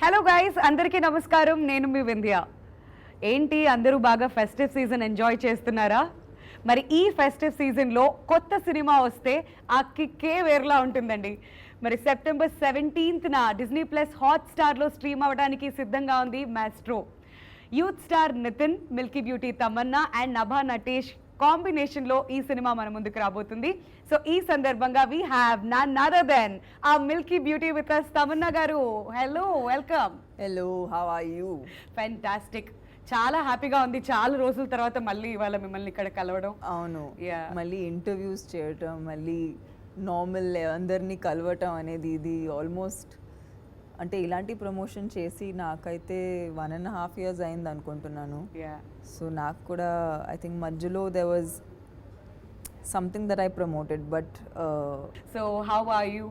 Hello guys, అందరికీ నమస్కారం. నేను మీ వింధ్య. ఏంటి అందరూ బాగా ఫెస్టివ్ సీజన్ ఎంజాయ్ చేస్తున్నారా? మరి ఈ ఫెస్టివ్ సీజన్లో కొత్త సినిమా వస్తే ఆ కిక్కే వేరులా ఉంటుందండి. మరి సెప్టెంబర్ 17న డిజ్నీ ప్లస్ హాట్స్టార్లో స్ట్రీమ్ అవ్వడానికి సిద్ధంగా ఉంది Maestro. Youth star Nithiin, milky beauty Tamannaah and Nabha Natesh కాంబినేషన్లో ఈ సినిమా మన ముందుకు రాబోతుంది. సో ఈ సందర్భంగా we have none other than the milky beauty with us Tamannaah garu. Hello, welcome. Hello, how are you? Fantastic. చాలా హ్యాపీగా ఉంది చాలా రోజుల తర్వాత మళ్ళీ ఇవాళ మిమ్మల్ని ఇక్కడ కలవడం. అవును, Yeah. మళ్ళీ ఇంటర్వ్యూస్ చేయటం, మళ్ళీ నార్మల్ అందరినీ కలవటం అనేది ఇది ఆల్మోస్ట్ అంటే ఇలాంటి ప్రమోషన్ చేసి నాకైతే 1.5 years అయింది అనుకుంటున్నాను. Yeah. సో నాకు కూడా ఐ థింక్ మధ్యలో they was something that I promoted but So how are you?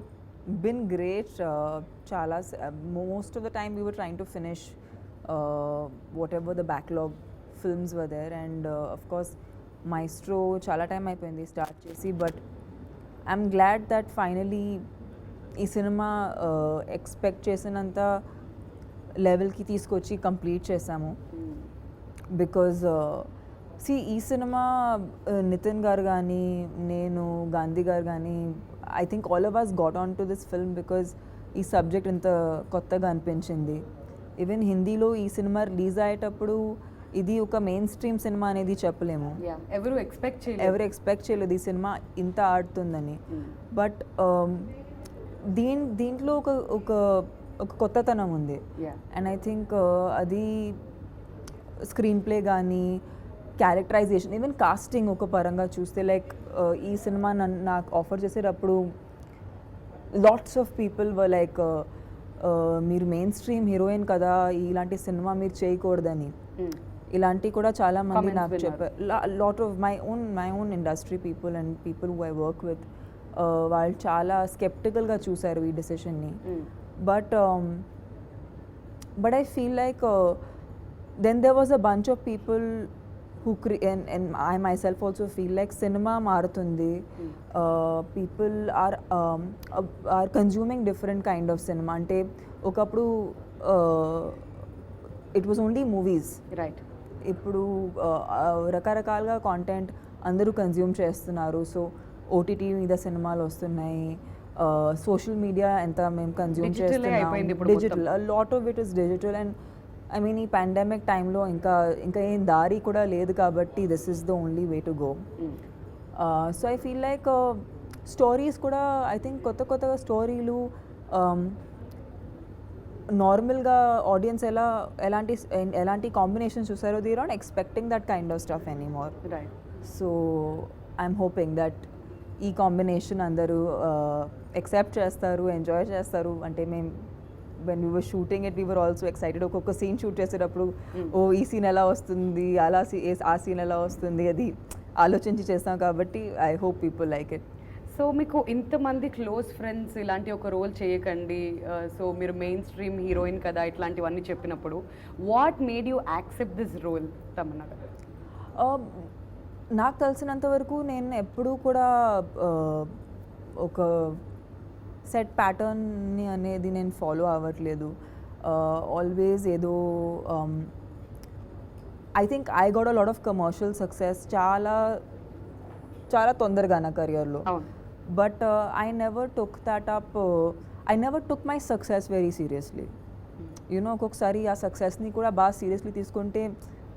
Been great. చాలా most of the time we were trying to finish whatever the backlog films were there and of course Maestro చాలా time అయిపోయింది start చేసి. But I'm glad that finally ఈ సినిమా expect చేసినంత లెవెల్కి తీసుకొచ్చి complete చేసాము. బికాజ్ ఈ సినిమా నితిన్ గారు కానీ నేను గాంధీ గారు కానీ I think all of us got on to this film because ఈ సబ్జెక్ట్ ఇంత కొత్తగా అనిపించింది. ఈవెన్ హిందీలో ఈ సినిమా రిలీజ్ అయ్యేటప్పుడు ఇది ఒక మెయిన్ స్ట్రీమ్ సినిమా అనేది చెప్పలేము. ఎవరు ఎక్స్పెక్ట్ చేయలేదు ఈ సినిమా ఇంత ఆడుతుందని. బట్ దీంట్లో ఒక ఒక ఒక కొత్తతనం ఉంది. అండ్ ఐ థింక్ అది స్క్రీన్ ప్లే కానీ క్యారెక్టరైజేషన్ ఈవెన్ కాస్టింగ్ ఒక పరంగా చూస్తే లైక్ ఈ సినిమా నాకు ఆఫర్ చేసేటప్పుడు lots of people were like మీరు మెయిన్ స్ట్రీమ్ హీరోయిన్ కదా, ఇలాంటి సినిమా మీరు చేయకూడదని. ఇలాంటివి కూడా చాలా మంది నాకు చెప్పారు. Lot of my own industry people and people who I work with వాళ్ళు చాలా స్కెప్టికల్గా చూశారు ఈ డెసిషన్ని. But I feel like then there was a bunch of people who and I myself also feel like cinema marutundi. People are consuming different kind of cinema. Ante okappudu it was only movies, right? ఇప్పుడు రకరకాలుగా content అందరూ consume చేస్తున్నారు. So OTT మీద సినిమాలు వస్తున్నాయి, social media ఎంత మేము consume చేస్తున్నాం, digital, lot of it is digital. And I mean ఈ పాండమిక్ టైంలో ఇంకా ఏం దారి కూడా లేదు కాబట్టి this is the only way to go. So I feel like stories కూడా ఐ థింక్ కొత్త స్టోరీలు నార్మల్గా ఆడియన్స్ ఎలాంటి కాంబినేషన్ చూసారో they are not expecting that kind of stuff anymore. So I'm hoping that ఈ కాంబినేషన్ అందరూ ఎక్సెప్ట్ చేస్తారు, enjoy చేస్తారు. అంటే మేము when we were shooting it we were also excited. ఒక్కొక్క సీన్ షూట్ చేసేటప్పుడు ఈ సీన్ ఎలా వస్తుంది, ఆ సీన్ ఎలా వస్తుంది అది ఆలోచించి చేస్తాం కాబట్టి I hope people like it. So మీకు ఇంతమంది క్లోజ్ ఫ్రెండ్స్ ఇలాంటి ఒక రోల్ చేయకండి, సో మీరు మెయిన్ స్ట్రీమ్ హీరోయిన్ కదా ఇట్లాంటివన్నీ చెప్పినప్పుడు what made you accept this role Tamannaah గారు? నాకు తెలిసినంత వరకు నేను ఎప్పుడూ కూడా ఒక సెట్ ప్యాటర్న్ని అనేది నేను ఫాలో అవ్వట్లేదు. ఆల్వేస్ ఏదో I think I got a lot of commercial success చాలా తొందరగా నా కెరియర్లో. But I never took my success very seriously. You know ఒక్కొక్కసారి ఆ సక్సెస్ని కూడా బాగా సీరియస్లీ తీసుకుంటే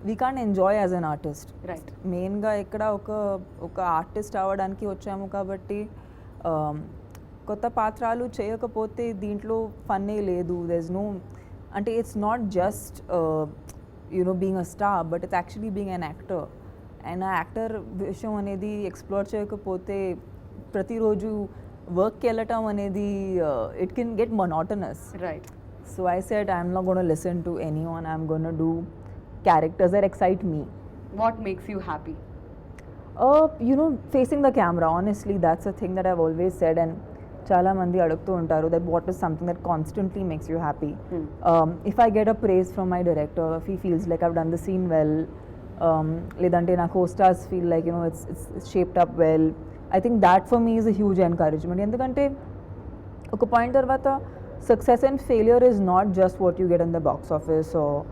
we can't enjoy as an artist. Right. మెయిన్గా ఇక్కడ ఒక ఆర్టిస్ట్ అవ్వడానికి వచ్చాము కాబట్టి కొత్త పాత్రలు చేయకపోతే దీంట్లో ఫన్నే లేదు. దెర్ ఇస్ నో అంటే it's not just you know being a star but it's actually being an actor. And ఆ యాక్టర్ విషయం అనేది ఎక్స్ప్లోర్ చేయకపోతే ప్రతిరోజు వర్క్కి వెళ్ళటం అనేది it can get monotonous. Right. So I said I'm not gonna listen to anyone, I'm gonna do characters that excite me. What makes you happy? You know, facing the camera, honestly that's a thing that I've always said. And చాలా మంది అడుగుతూ ఉంటారు that what is something that constantly makes you happy. If I get a praise from my director, if he feels like I've done the scene well, లేదంటే నా co-stars feel like you know it's shaped up well, I think that for me is a huge encouragement. ఎందుకంటే ఒక point తర్వాత success and failure is not just what you get in the box office or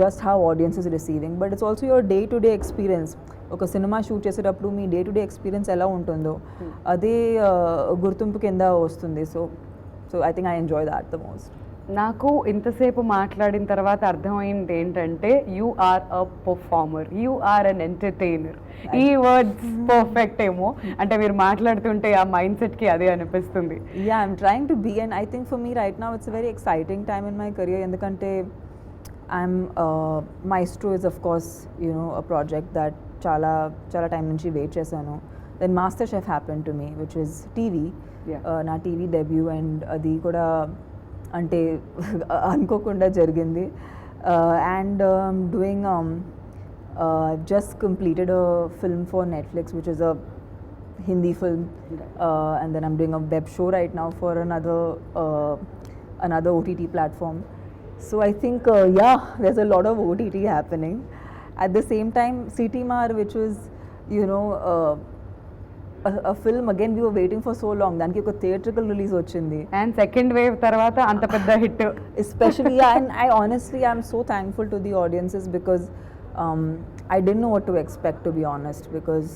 just how audience is receiving, but it's also your day to day experience. ఒక సినిమా shoot చేసేటప్పుడు మీ day to day experience ఎలా ఉంటుందో అదే గుర్తింపు కింద వస్తుంది. So I think I enjoy that the most. నాకు ఇంతసేపు మాట్లాడిన తర్వాత అర్థమైంది ఏంటంటే you are a performer, you are an entertainer. ఈ వర్డ్స్ పర్ఫెక్ట్ ఏమో, అంటే మీరు మాట్లాడుతుంటే ఆ మైండ్ సెట్కి అదే అనిపిస్తుంది. Yeah, I'm trying to be, and I think for me right now it's a very exciting time in my career. ఎందుకంటే Maestro is of course, you know, a project that చాలా టైం నుంచి wait చేశాను. Then MasterChef happen to me which is TV, నా TV debut, and అది కూడా అంటే అనుకోకుండా జరిగింది. And doing just completed a film for Netflix which is a Hindi film, and then I'm doing a web show right now for another OTT platform. So I think yeah, there's a lot of OTT happening. At the same time, City Mar, which was, you know, a film again we were waiting for so long. Danki oka theatrical release ochindi. And second wave tarvata anta pedda hit. Especially, yeah, and I honestly I'm so thankful to the audiences because I didn't know what to expect, to be honest, because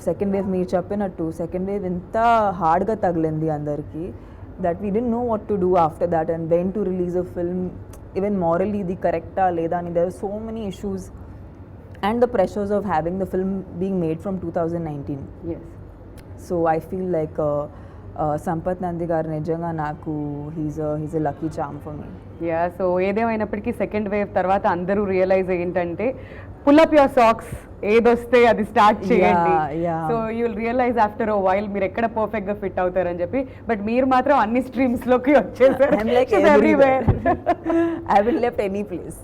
second wave meer cheppinattu second wave inta hard ga tagilindi andarki that we didn't know what to do after that, and when to release a film, even morally the correcta leda ani. There are so many issues and the pressures of having the film being made from 2019. Yes. So I feel like Sampath Nandi garu nijanga naku he's a lucky charm for me. Yeah, so ఏదేమైనప్పటికీ second wave తర్వాత అందరూ realise ఏంటంటే pull up your socks, ఏదొస్తే అది start చేయండి. So you will realise after a while మీరు ఎక్కడ perfect గా ఫిట్ అవుతారని చెప్పి. బట్ మీరు మాత్రం అన్ని స్ట్రీమ్స్ లోకి వచ్చేసారు. I haven't left any place.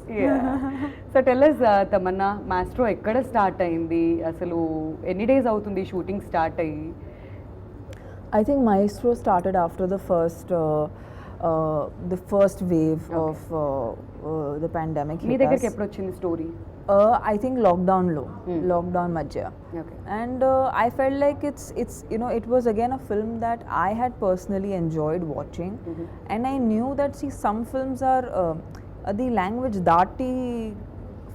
So tell us, Tamannaah, maestro ఎక్కడ స్టార్ట్ అయింది, అసలు ఎన్ని డేస్ అవుతుంది షూటింగ్ స్టార్ట్ అయ్యి? I think Maestro started after the first wave of the pandemic. మీ దగ్గరికి ఎప్పుడు వచ్చింది story? I think lockdown madhya. Okay. And I felt like it's you know, it was again a film that I had personally enjoyed watching. And I knew that some films are the language దాటి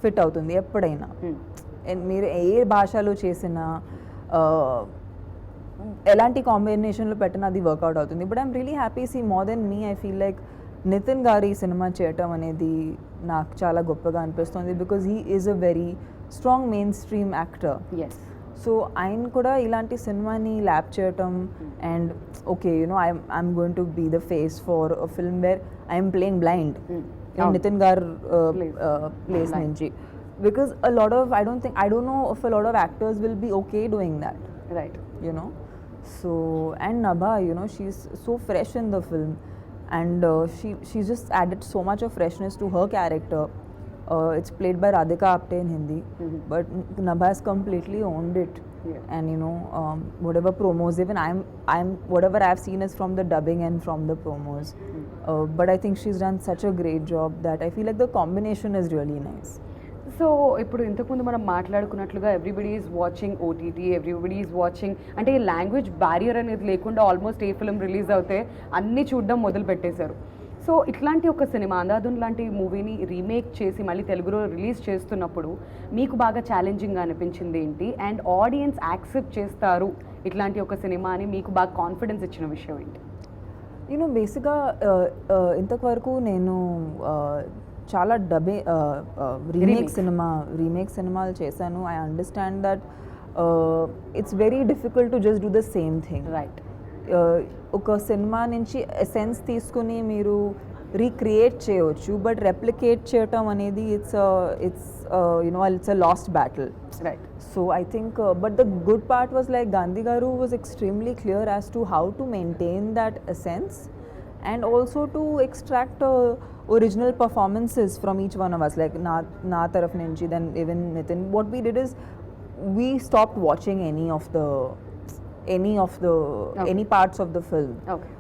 fit అవుతుంది ఎప్పుడైనా. మీరు ఏ భాషలో చేసినా ఎలాంటి కాంబినేషన్లో పెట్టినా అది వర్కౌట్ అవుతుంది. But I'm really happy. See more than me I feel like Nithiin గారు ఈ సినిమా చేయటం అనేది నాకు చాలా గొప్పగా అనిపిస్తుంది. Because he is a very strong mainstream actor. So ఆయన కూడా ఇలాంటి సినిమాని ల్యాప్ చేయటం, and okay, you know I'm going to be the face for a film where I'm playing blind Nithiin గారు ప్లేస్ నుంచి. Because a lot of, I don't know if a lot of actors will be okay doing that. Right. You know? So, and Nabha, you know, she's so fresh in the film, and she's just added so much of freshness to her character. It's played by Radhika Apte in Hindi, but Nabha has completely owned it. Yeah. And you know, whatever promos, even I'm whatever I've seen is from the dubbing and from the promos. But I think she's done such a great job that I feel like the combination is really nice. So ఇప్పుడు ఇంతకుముందు మనం మాట్లాడుకున్నట్లుగా everybody is watching OTT, everybody is watching, అంటే ఈ language barrier అనేది లేకుండా almost a film release అవుతే అన్నీ చూడడం మొదలు పెట్టేశారు. సో ఇట్లాంటి ఒక సినిమా అంధాధున్ లాంటి మూవీని రీమేక్ చేసి మళ్ళీ తెలుగులో రిలీజ్ చేస్తున్నప్పుడు మీకు బాగా ఛాలెంజింగ్గా అనిపించింది ఏంటి, అండ్ ఆడియన్స్ యాక్సెప్ట్ చేస్తారు ఇట్లాంటి ఒక సినిమా అని మీకు బాగా కాన్ఫిడెన్స్ ఇచ్చిన విషయం ఏంటి? నేను బేసిక్గా ఇంతవరకు నేను చాలా రీమేక్ సినిమాలు చేశాను. I understand that it's very difficult to just do the same thing. Right. ఒక సినిమా నుంచి ఎసెన్స్ తీసుకుని మీరు రీక్రియేట్ చేయవచ్చు, బట్ రెప్లికేట్ చేయటం అనేది it's a last battle. Right. So I think, but the good part was like Gandhi Garu was extremely clear as to how to maintain that essence and also to extract original performances from each one of us, like na taraf nunchi, then even Nitin. What we did is we stopped watching any of the Okay. any parts of the film. Okay.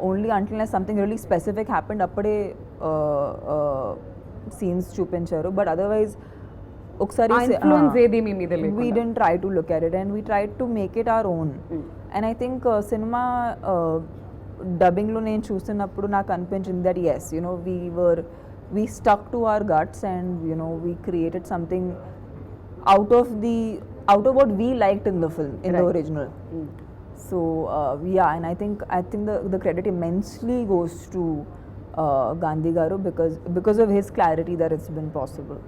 Only until something really specific happened appade scenes chupincharu, but otherwise ఒకసారి we didn't try to look at it, and we tried to make it our own. And I think cinema డబ్బింగ్లో నేను చూస్తున్నప్పుడు నాకు అనిపించింది that as you know we stuck to our guts and you know we created something out of what we liked in the film, in the Right. original. So yeah, and I think the credit immensely goes to Gandhi Garu because of his clarity that it's been possible.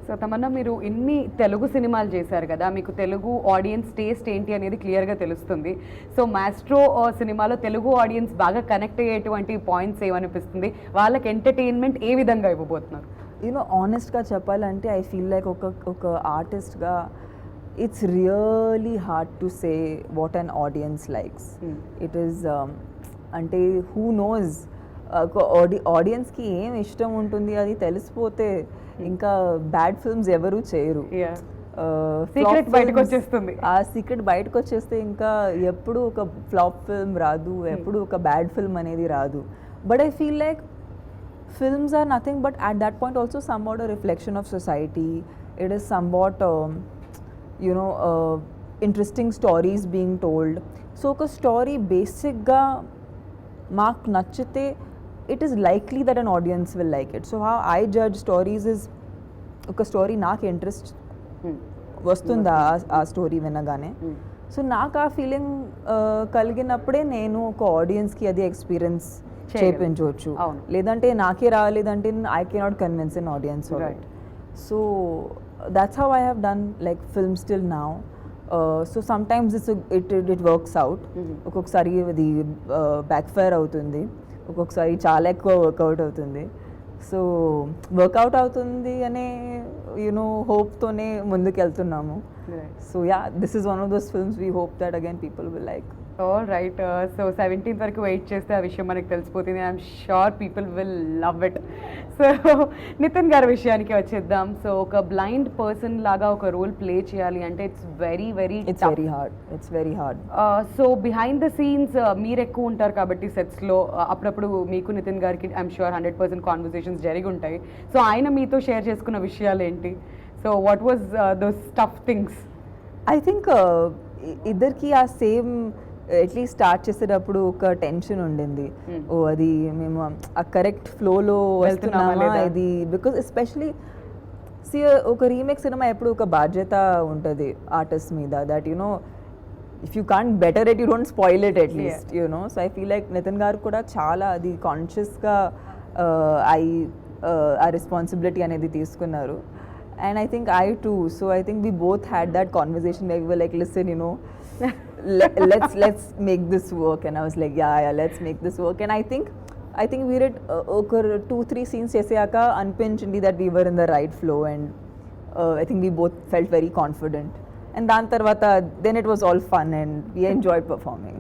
So Tamannaah, మీరు ఇన్ని తెలుగు సినిమాలు చేశారు కదా, మీకు Telugu audience taste ఏంటి అనేది క్లియర్గా తెలుస్తుంది. సో మాస్ట్రో సినిమాలో తెలుగు ఆడియన్స్ బాగా కనెక్ట్ అయ్యేటువంటి పాయింట్స్ ఏమనిపిస్తుంది, వాళ్ళకి ఎంటర్టైన్మెంట్ ఏ విధంగా ఇవ్వబోతున్నారు? యూనో ఆనెస్ట్గా చెప్పాలంటే ఐ ఫీల్ లైక్ ఒక ఆర్టిస్ట్గా it's really hard to say what an audience likes. It is అంటే హూ నోస్ ఒక ఆడియన్స్కి ఏం ఇష్టం ఉంటుంది అది తెలిసిపోతే ఇంకా బ్యాడ్ ఫిల్మ్స్ ఎవరు చేయరు. సీక్రెట్ బయటకు వచ్చేస్తుంది. ఆ సీక్రెట్ బయటకు వచ్చేస్తే ఇంకా ఎప్పుడు ఒక ఫ్లాప్ ఫిల్మ్ రాదు, ఎప్పుడు ఒక బ్యాడ్ ఫిల్మ్ అనేది రాదు. But I feel like films are nothing but at that point also somewhat a reflection of society. It is somewhat interesting stories being told. So a story basic ga mark nachite, it is likely that an audience will like it. So how I judge stories is oka story నాకు interest వస్తుందా ఆ story వినగానే. So నాకు ఆ feeling కలిగినప్పుడే నేను ఒక ఆడియన్స్కి అది ఎక్స్పీరియన్స్ చేయించవచ్చు. లేదంటే నాకే రాలేదంటే I cannot convince an audience. So that's how I have done like films till now. So some times it works out, ఒక్కొక్కసారి అది బ్యాక్ ఫైర్ అవుతుంది, ఒక్కొక్కసారి చాలా ఎక్కువ వర్కౌట్ అవుతుంది. సో వర్కౌట్ అవుతుంది అనే యూనో హోప్తోనే ముందుకు వెళ్తున్నాము. So yeah, this is one of those films we hope that again people will like. All right. So 17th వరకు వెయిట్ చేస్తే ఆ విషయం మనకు తెలిసిపోతుంది. I'm sure people will love it. So Nithiin గారి విషయానికి వచ్చేద్దాం. సో ఒక బ్లైండ్ పర్సన్ లాగా ఒక రోల్ ప్లే చేయాలి అంటే it's very very hard. So behind the scenes మీరు ఎక్కువ ఉంటారు కాబట్టి సెట్స్లో అప్పుడప్పుడు మీకు నితిన్ గారికి ఐఎమ్ షూర్ 100% కాన్వర్సేషన్స్ జరిగి ఉంటాయి. సో ఆయన మీతో షేర్ చేసుకున్న విషయాలు ఏంటి? So what was those tough things? I think ఇద్దరికి ఆ సేమ్ అట్లీస్ట్ స్టార్ట్ చేసేటప్పుడు ఒక టెన్షన్ ఉండింది. ఓ అది మేము ఆ కరెక్ట్ ఫ్లోలో వెళ్తున్నామా ఇది, బికాస్ ఎస్పెషలీ ఒక రీమేక్ సినిమా ఎప్పుడు ఒక బాధ్యత ఉంటుంది ఆర్టిస్ట్ మీద, that you know if you can't better it you don't spoil it at least you know. So I feel like Nithiin గారు కూడా చాలా అది కాన్షియస్గా ఆ రెస్పాన్సిబిలిటీ అనేది తీసుకున్నారు. And I think I too. So I think we both had that conversation where we were like, listen, you know, let's make this work. And I was like, yeah, let's make this work. And I think we did 2-3 scenes cheseyaka anpinchindi that we were in the right flow, and I think we both felt very confident. And dan tarvata then it was all fun and we enjoyed performing.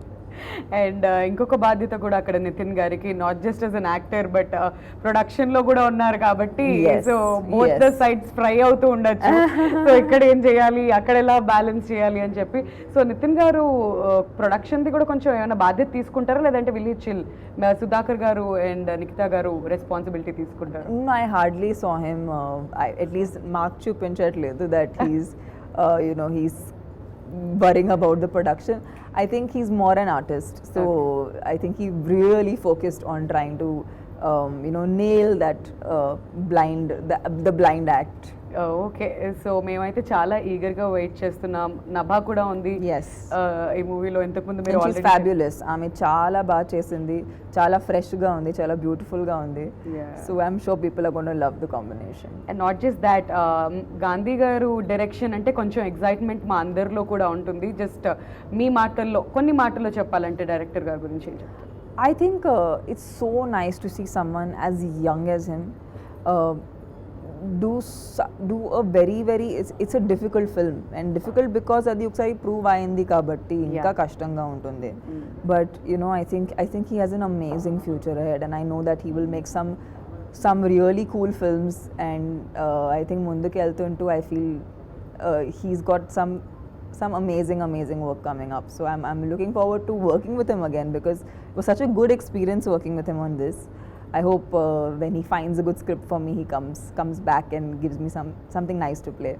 And ఇంకొక బాధ్యత కూడా అక్కడ నితిన్ గారికి, not just as an actor but production లో కూడా ఉన్నారు కాబట్టి so both the sides fry అవుతూ ఉండొచ్చు. సో ఇక్కడ ఏం చేయాలి, అక్కడ ఎలా బ్యాలెన్స్ చేయాలి అని చెప్పి. సో నితిన్ గారు ప్రొడక్షన్ ది కూడా కొంచెం ఏమైనా బాధ్యత తీసుకుంటారా, లేదంటే విల్ చిల్ సుధాకర్ గారు అండ్ నిఖితా గారు రెస్పాన్సిబిలిటీ తీసుకుంటారు? I hardly saw him, at least mark చూపించట్లేదు that he's worrying about the production. I think he's more an artist, so I think he really focused on trying to nail that the blind act. Okay. So మేమైతే చాలా ఈగర్గా wait చేస్తున్నాం. నభా కూడా ఉంది ఈ మూవీలో. ఇంతకుముందు మీరు ఆల్రెడీ ఫ్యాబ్యులస్, ఆమె చాలా బాగా చేసింది, చాలా ఫ్రెష్గా ఉంది, చాలా బ్యూటిఫుల్గా ఉంది. So I'm sure people are gonna love the combination. And not just that, Gandhi గారు డైరెక్షన్ అంటే కొంచెం ఎగ్జైట్మెంట్ మా అందరిలో కూడా ఉంటుంది. జస్ట్ మీ మాటల్లో కొన్ని మాటల్లో చెప్పాలంటే డైరెక్టర్ గారి గురించి ఏం చెప్తారు? I think it's so nice to see someone as young as him do a very it's a difficult film, and difficult because అది ఒకసారి ప్రూవ్ అయింది కాబట్టి ఇంకా కష్టంగా ఉంటుంది. But I think he has an amazing future ahead, and I know that he will make some really cool films, and I think ముందుకు వెళ్తుంటూ I feel he's got some amazing work coming up. So I'm looking forward to working with him again, because it was such a good experience working with him on this. I hope when he finds a good script for me, he comes back and gives me something nice to play.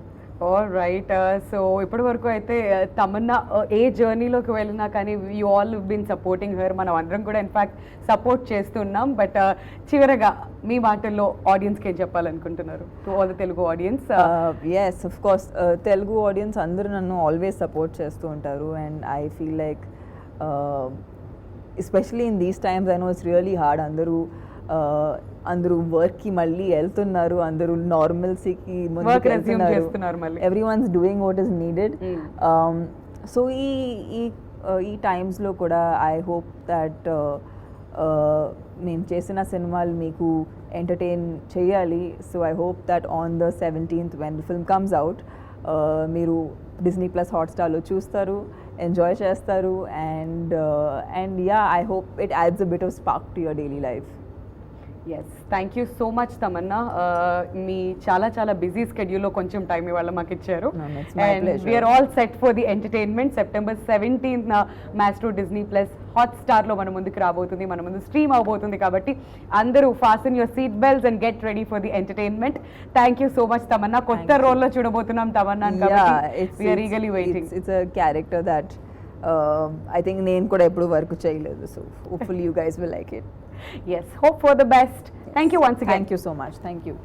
All right so ఇప్పటి వరకు అయితే తమన్నా ఏ జర్నీలోకి వెళ్ళినా కానీ you all been supporting her, మనం అందరం కూడా ఇన్ఫ్యాక్ట్ సపోర్ట్ చేస్తున్నాం. బట్ చివరగా మీ మాటల్లో ఆడియన్స్కి ఏం చెప్పాలనుకుంటున్నారు, to all the Telugu audience? Yes of course Telugu audience అందరూ నన్ను ఆల్వేస్ సపోర్ట్ చేస్తూ ఉంటారు. And I feel like especially in these times I know it's really hard. అందరూ వర్క్కి మళ్ళీ వెళ్తున్నారు, అందరూ నార్మల్సీకి Work resume చేస్తున్నారు మళ్ళీ. Every once doing what is needed. So ఈ టైమ్స్లో కూడా ఐ హోప్ దట్ మేము చేసిన సినిమాలు మీకు ఎంటర్టైన్ చేయాలి. So I hope that on the 17th when the film comes out మీరు డిస్నీ ప్లస్ హాట్స్టార్లో చూస్తారు, ఎంజాయ్ చేస్తారు. And yeah I hope it adds a bit of spark to your daily life. Yes, thank you so much Tamannaah. మీ చాలా busy స్కెడ్యూల్లో కొంచెం time ఇవాళ మాకు ఇచ్చారు. No, it's my and pleasure. We are all set for the entertainment. September 17th Maestro Disney plus హాట్స్టార్లో మన ముందుకు రాబోతుంది, మన ముందు స్ట్రీమ్ అవబోతుంది. కాబట్టి అందరూ fasten your seat belts and get ready for the entertainment. Thank you so much Tamannaah. కొత్త రోల్లో చూడబోతున్నాం తమన్నా కాబట్టి we are eagerly waiting. It's a character that I think నేను కూడా ఎప్పుడు వర్క్ చేయలేదు. So hopefully you guys will like it. Yes, hope for the best. Thank you once again. Thank you so much. Thank you.